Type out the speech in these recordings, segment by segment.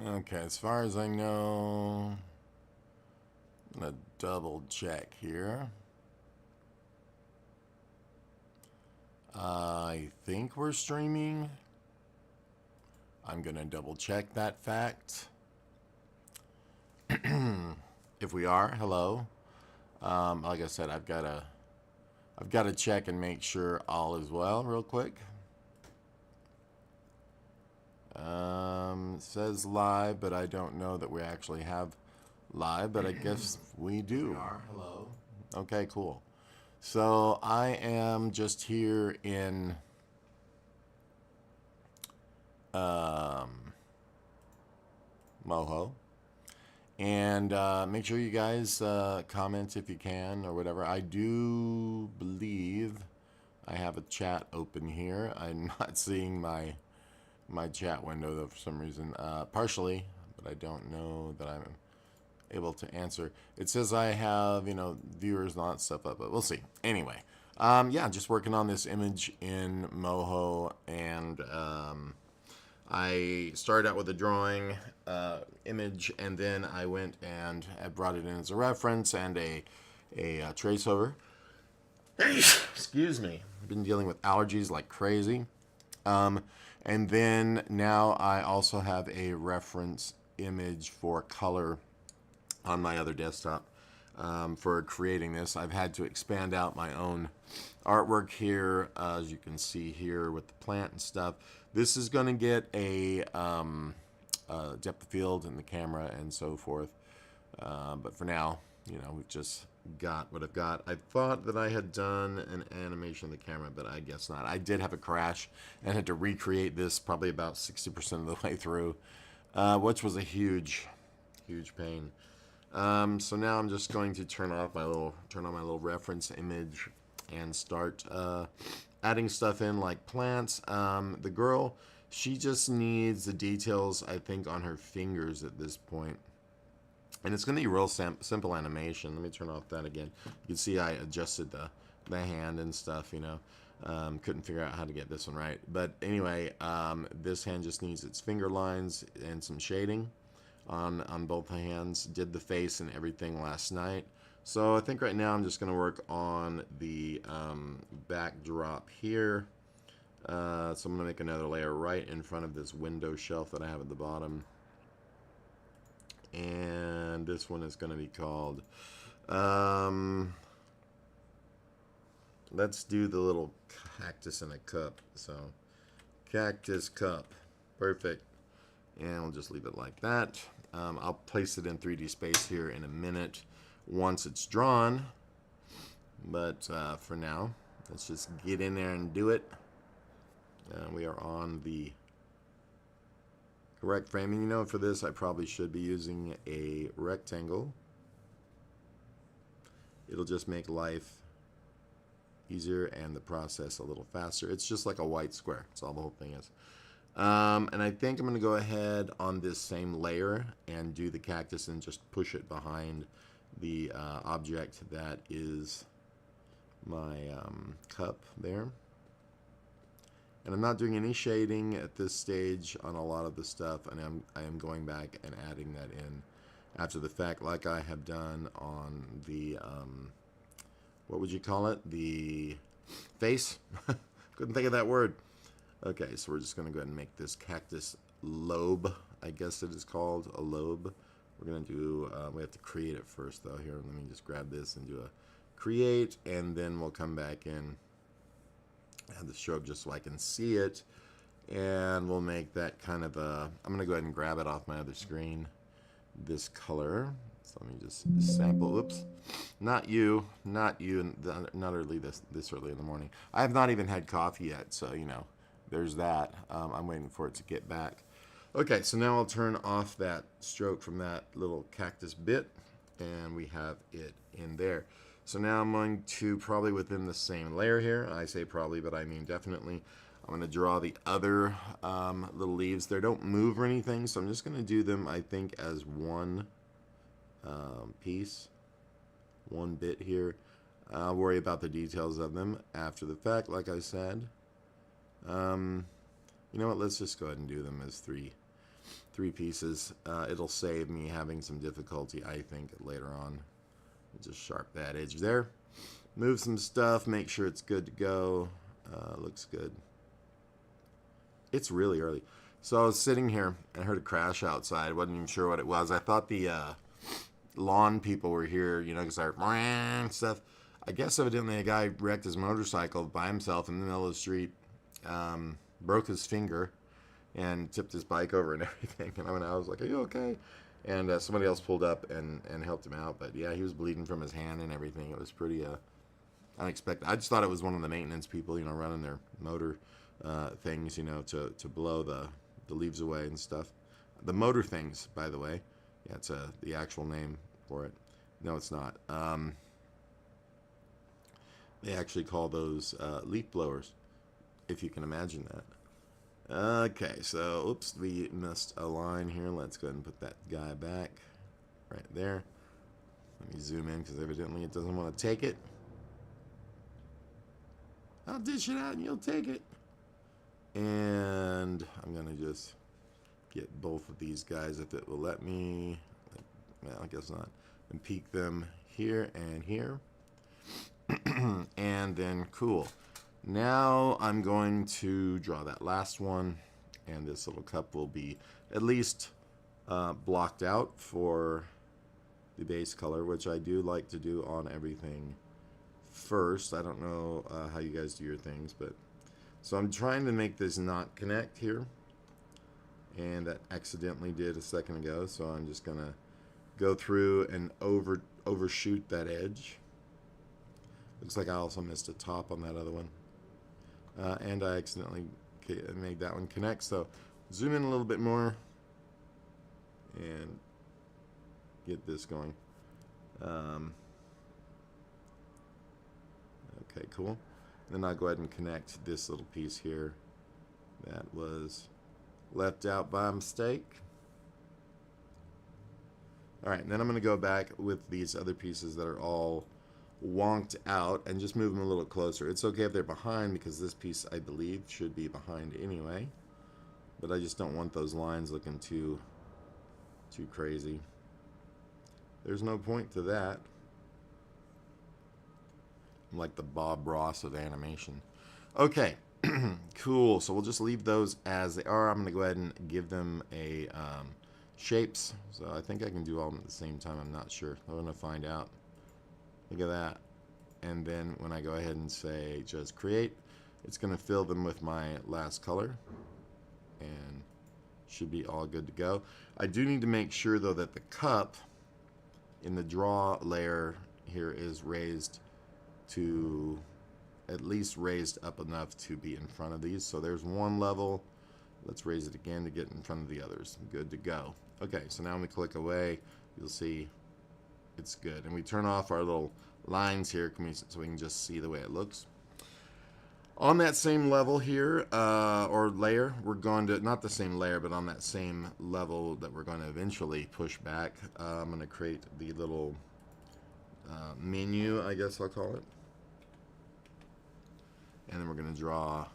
Okay, as far as I know, I'm gonna double check here. I think we're streaming. I'm gonna double check that fact. If we are, hello. Like I said, I've got to check and make sure all is well real quick. It says live, but I don't know that we actually have live, but I guess we do. We are. Hello. Okay, cool. So I am just here in um, Moho. And make sure you guys comment if you can or whatever. I do believe I have a chat open here. I'm not seeing my chat window though for some reason. Partially, but I don't know that I'm able to answer. It says I have, viewers and all that stuff up, but we'll see. Anyway, yeah, just working on this image in Moho, and I started out with a drawing image, and then I went and I brought it in as a reference and a trace over. Excuse me. I've been dealing with allergies like crazy. Um, and then now I also have a reference image for color on my other desktop for creating this. I've had to expand out my own artwork here, as you can see here with the plant and stuff. This is going to get a depth of field in the camera and so forth. But for now, we've just got what I've got. I thought that I had done an animation of the camera, but I guess not. I did have a crash and had to recreate this probably about 60% of the way through, which was a huge, huge pain. So now I'm just going to turn on my little reference image and start adding stuff in like plants. The girl, she just needs the details, I think, on her fingers at this point. And it's going to be real simple animation. Let me turn off that again. You can see I adjusted the hand and stuff, couldn't figure out how to get this one right. But anyway, this hand just needs its finger lines and some shading on both hands. Did the face and everything last night. So I think right now I'm just going to work on the backdrop here. So I'm going to make another layer right in front of this window shelf that I have at the bottom. And this one is going to be called, let's do the little cactus in a cup. So, cactus cup. Perfect. And we'll just leave it like that. I'll place it in 3D space here in a minute once it's drawn. But for now, let's just get in there and do it. We are on the correct framing. For this, I probably should be using a rectangle. It'll just make life easier and the process a little faster. It's just like a white square. That's all the whole thing is. And I think I'm going to go ahead on this same layer and do the cactus and just push it behind the object that is my cup there. And I'm not doing any shading at this stage on a lot of the stuff, and I am going back and adding that in after the fact, like I have done on the, what would you call it? The face? Couldn't think of that word. Okay, so we're just going to go ahead and make this cactus lobe, I guess it is called, a lobe. We're going to do, we have to create it first though. Here, let me just grab this and do a create, and then we'll come back in, add the stroke just so I can see it, and we'll make that kind of a, I'm going to go ahead and grab it off my other screen, this color. So let me just sample, oops, not you, not early this early in the morning. I have not even had coffee yet, so there's that. I'm waiting for it to get back. Okay, so now I'll turn off that stroke from that little cactus bit, and we have it in there. So now I'm going to, probably within the same layer here, I say probably, but I mean definitely, I'm going to draw the other little leaves. They don't move or anything, so I'm just going to do them, I think, as one piece, one bit here. I'll worry about the details of them after the fact, like I said. You know what, let's just go ahead and do them as three 3 pieces. It'll save me having some difficulty, I think, later on. Just sharp that edge there. Move some stuff, make sure it's good to go. Looks good. It's really early. So I was sitting here and I heard a crash outside. Wasn't even sure what it was. I thought the lawn people were here, you know, because they're stuff. I guess evidently a guy wrecked his motorcycle by himself in the middle of the street, broke his finger, and tipped his bike over and everything. And I was like, "Are you okay?" And somebody else pulled up and helped him out. But yeah, he was bleeding from his hand and everything. It was pretty unexpected. I just thought it was one of the maintenance people, you know, running their motor things, you know, to blow the leaves away and stuff. The motor things, by the way. Yeah, it's the actual name for it. No, it's not. They actually call those leaf blowers, if you can imagine that. Okay, so, oops, we missed a line here. Let's go ahead and put that guy back right there. Let me zoom in because evidently it doesn't want to take it. I'll dish it out and you'll take it. And I'm going to just get both of these guys if it will let me. Well, I guess not. And peek them here and here. And then, cool. Now I'm going to draw that last one, and this little cup will be at least blocked out for the base color, which I do like to do on everything first. I don't know how you guys do your things, but so I'm trying to make this not connect here, and that accidentally did a second ago, so I'm just gonna go through and overshoot that edge. Looks like I also missed a top on that other one. And I accidentally made that one connect. So zoom in a little bit more and get this going. Okay, cool. Then I'll go ahead and connect this little piece here that was left out by mistake. Alright, and then I'm going to go back with these other pieces that are all wonked out and just move them a little closer. It's okay if they're behind because this piece, I believe, should be behind anyway. But I just don't want those lines looking too crazy. There's no point to that. I'm like the Bob Ross of animation. Okay, cool. So we'll just leave those as they are. I'm going to go ahead and give them a shapes. So I think I can do all of them at the same time. I'm not sure. I'm going to find out. Look at that. And then when I go ahead and say just create, it's going to fill them with my last color. And should be all good to go. I do need to make sure though that the cup in the draw layer here is raised to at least raised up enough to be in front of these. So there's one level. Let's raise it again to get in front of the others. Good to go. Okay, so now when we click away, you'll see it's good. And we turn off our little lines here so we can just see the way it looks. On that same level here, or layer, we're going to, not the same layer, but on that same level that we're going to eventually push back, I'm going to create the little menu, I guess I'll call it. And then we're going to draw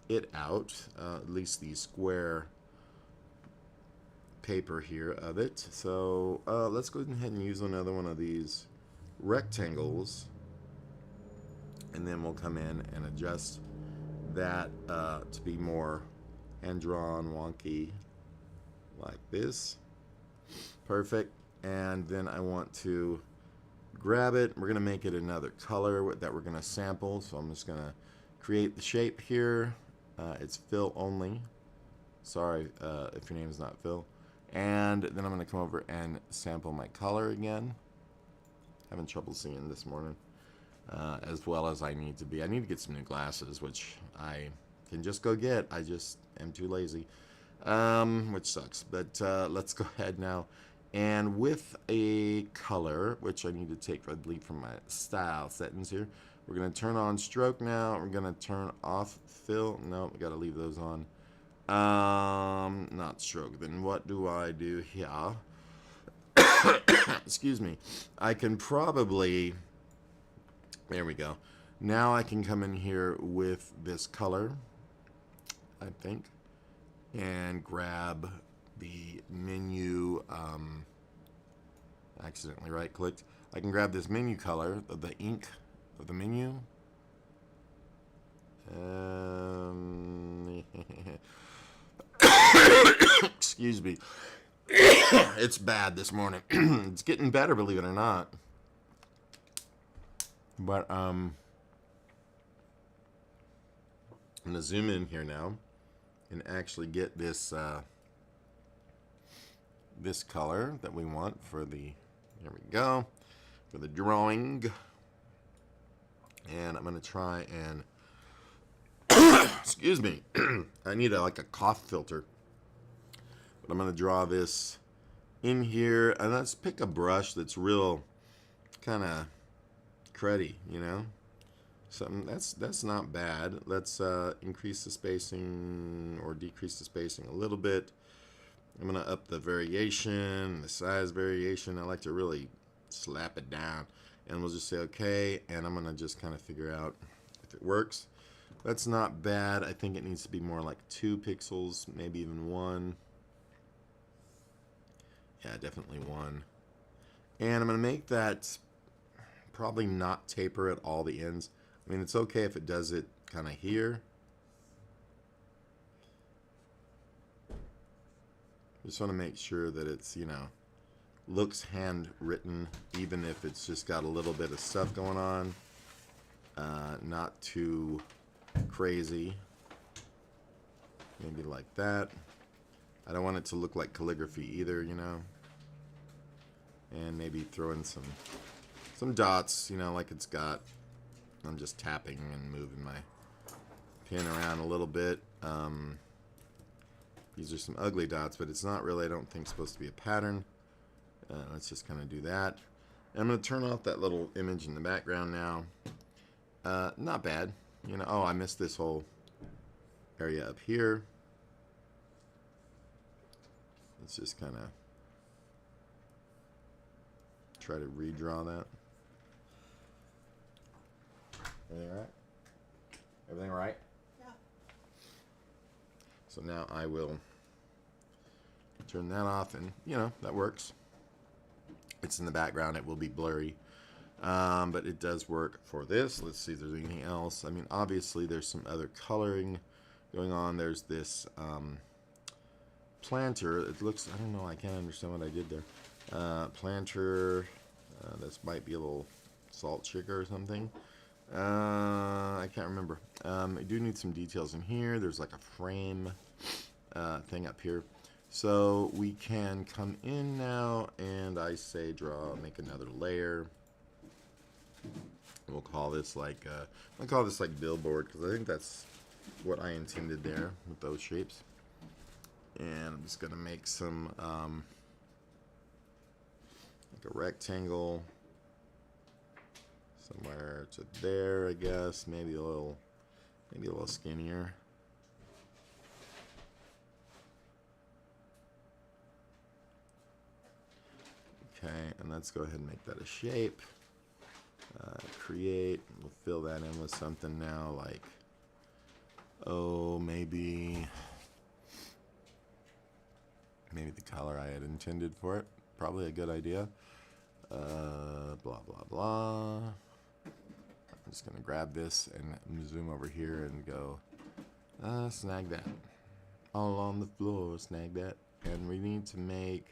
it out, at least the square paper here of it. So let's go ahead and use another one of these rectangles, and then we'll come in and adjust that to be more hand-drawn, wonky, like this. Perfect. And then I want to grab it. We're going to make it another color that we're going to sample. So I'm just going to create the shape here. It's Phil only. Sorry if your name is not Phil. And then I'm going to come over and sample my color again. Having trouble seeing this morning as well as I need to be. I need to get some new glasses, which I can just go get. I just am too lazy, which sucks. But let's go ahead now. And with a color, which I need to take, I believe, from my style settings here, we're going to turn on stroke now. We're going to turn off fill. No, we got to leave those on. Not stroke. Then what do I do here? Excuse me. I can probably, there we go. Now I can come in here with this color, I think, and grab the menu, accidentally right clicked. I can grab this menu color of the ink of the menu. Excuse me. It's bad this morning. It's getting better, believe it or not. But I'm gonna zoom in here now and actually get this this color that we want for the, here we go, for the drawing. And I'm gonna try and excuse me. I need like a cough filter. But I'm gonna draw this in here, and let's pick a brush that's real kind of cruddy, you know, something that's not bad. Let's increase the spacing or decrease the spacing a little bit. I'm gonna up the variation, the size variation. I like to really slap it down, and we'll just say okay, and I'm gonna just kind of figure out if it works. That's not bad. I think it needs to be more like 2 pixels, maybe even 1. Yeah, definitely 1. And I'm gonna make that probably not taper at all the ends. I mean, it's okay if it does it kind of here. Just want to make sure that it's, you know, looks handwritten, even if it's just got a little bit of stuff going on. Not too crazy. Maybe like that. I don't want it to look like calligraphy either, you know. And maybe throw in some dots, you know, like it's got. I'm just tapping and moving my pen around a little bit. These are some ugly dots, but it's not really, I don't think, supposed to be a pattern. Let's just kind of do that. And I'm going to turn off that little image in the background now. Not bad. You know, oh, I missed this whole area up here. Let's just kind of try to redraw that. Everything right? Everything right? Yeah. So now I will turn that off, and you know, that works. It's in the background, it will be blurry, but it does work for this. Let's see if there's anything else. I mean, obviously there's some other coloring going on. There's this planter. It looks, I don't know, I can't understand what I did there. Planter, this might be a little salt shaker or something. I can't remember. I do need some details in here. There's like a frame thing up here. So we can come in now, and I say draw, make another layer. We'll call this like, I'll call this like billboard, because I think that's what I intended there with those shapes. And I'm just going to make some, like a rectangle. Somewhere to there, I guess. Maybe a little skinnier. Okay, and let's go ahead and make that a shape. Create. We'll fill that in with something now, like, oh, maybe the color I had intended for it. Probably a good idea. Blah blah blah. I'm just gonna grab this and zoom over here and go snag that all on the floor, snag that. And we need to make,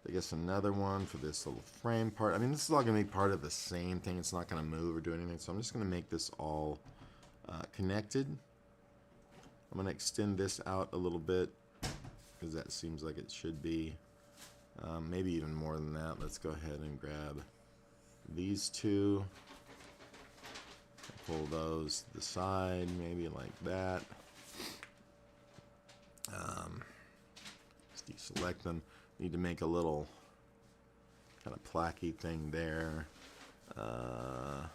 I guess, another one for this little frame part. I mean, this is all gonna be part of the same thing. It's not gonna move or do anything, so I'm just gonna make this all connected. I'm gonna extend this out a little bit because that seems like it should be. Maybe even more than that. Let's go ahead and grab these two. Pull those to the side, maybe like that. Just deselect them. Need to make a little kind of placky thing there. I'm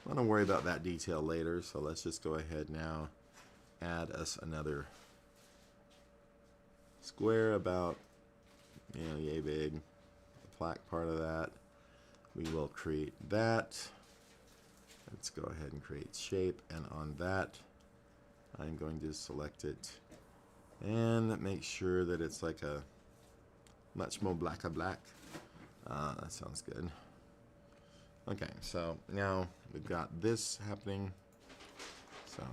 gonna worry about that detail later, so let's just go ahead now. Add us another square about, you know, yay big. The plaque part of that. We will create that. Let's go ahead and create shape, and on that I'm going to select it And make sure that it's like a much more black. That sounds good. Okay, so now we've got this happening. So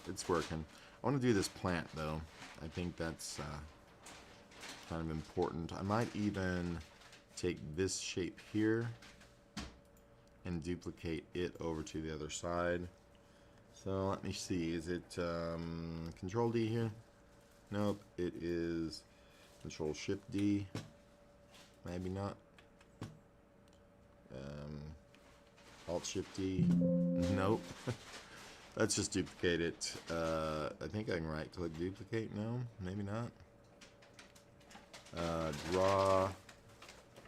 it's working. I want to do this plant though. I think that's kind of important. I might even take this shape here and duplicate it over to the other side. So let me see. Is it Control D here? Nope. It is Control Shift D. Maybe not. Alt Shift D. Nope. Let's just duplicate it. I think I can right click duplicate. No, maybe not. Draw.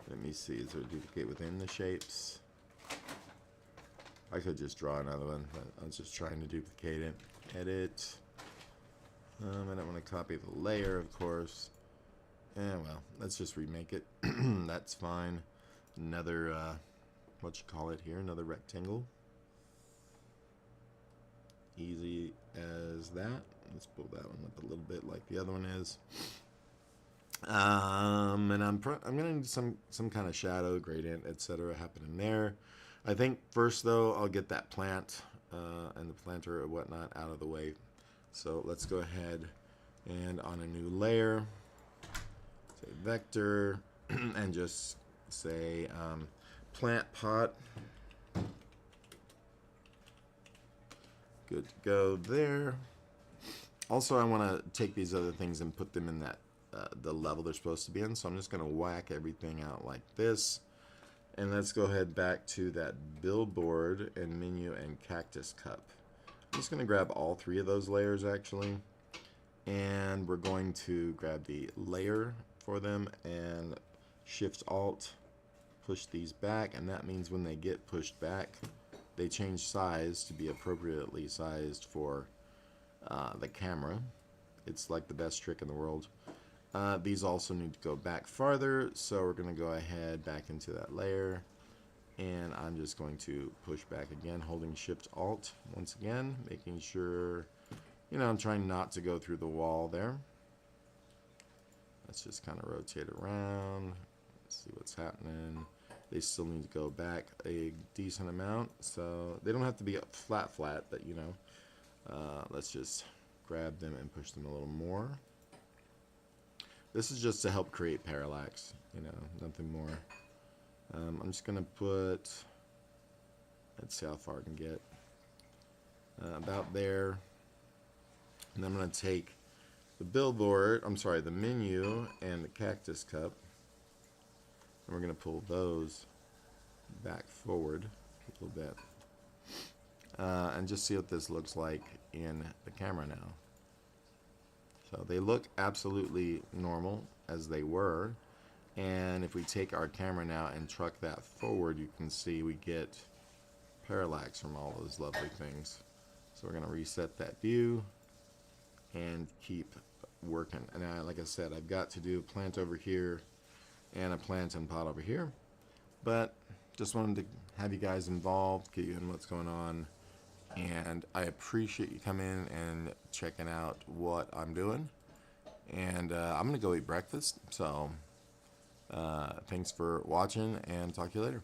Let me see. Is there a duplicate within the shapes? I could just draw another one, but I was just trying to duplicate it. Edit. I don't want to copy the layer, of course. Well, let's just remake it. That's fine. Another, what you call it here? Another rectangle. Easy as that. Let's pull that one up a little bit like the other one is. And I'm gonna need some kind of shadow, gradient, etc. happening there. I think first though I'll get that plant and the planter or whatnot out of the way. So let's go ahead and on a new layer, say vector, and just say plant pot. Good to go there. Also, I want to take these other things and put them in that the level they're supposed to be in. So I'm just going to whack everything out like this. And let's go ahead back to that billboard and menu and cactus cup. I'm just going to grab all three of those layers actually. And we're going to grab the layer for them and Shift Alt, push these back. And that means when they get pushed back, they change size to be appropriately sized for the camera. It's like the best trick in the world. These also need to go back farther, so we're going to go ahead back into that layer, and I'm just going to push back again, holding Shift Alt once again, making sure, you know, I'm trying not to go through the wall there. Let's just kind of rotate around, see what's happening. They still need to go back a decent amount, so they don't have to be flat, but you know, let's just grab them and push them a little more. This is just to help create parallax, you know, nothing more. I'm just gonna put, let's see how far I can get, about there, and I'm gonna take the billboard, the menu and the cactus cup, and we're gonna pull those back forward a little bit, and just see what this looks like in the camera now. So they look absolutely normal as they were, and if we take our camera now and truck that forward, you can see we get parallax from all those lovely things. So we're going to reset that view and keep working. And like I said, I've got to do a plant over here and a plant and pot over here, but just wanted to have you guys involved, get you in what's going on. And I appreciate you coming in and checking out what I'm doing. And I'm going to go eat breakfast. So thanks for watching, and talk to you later.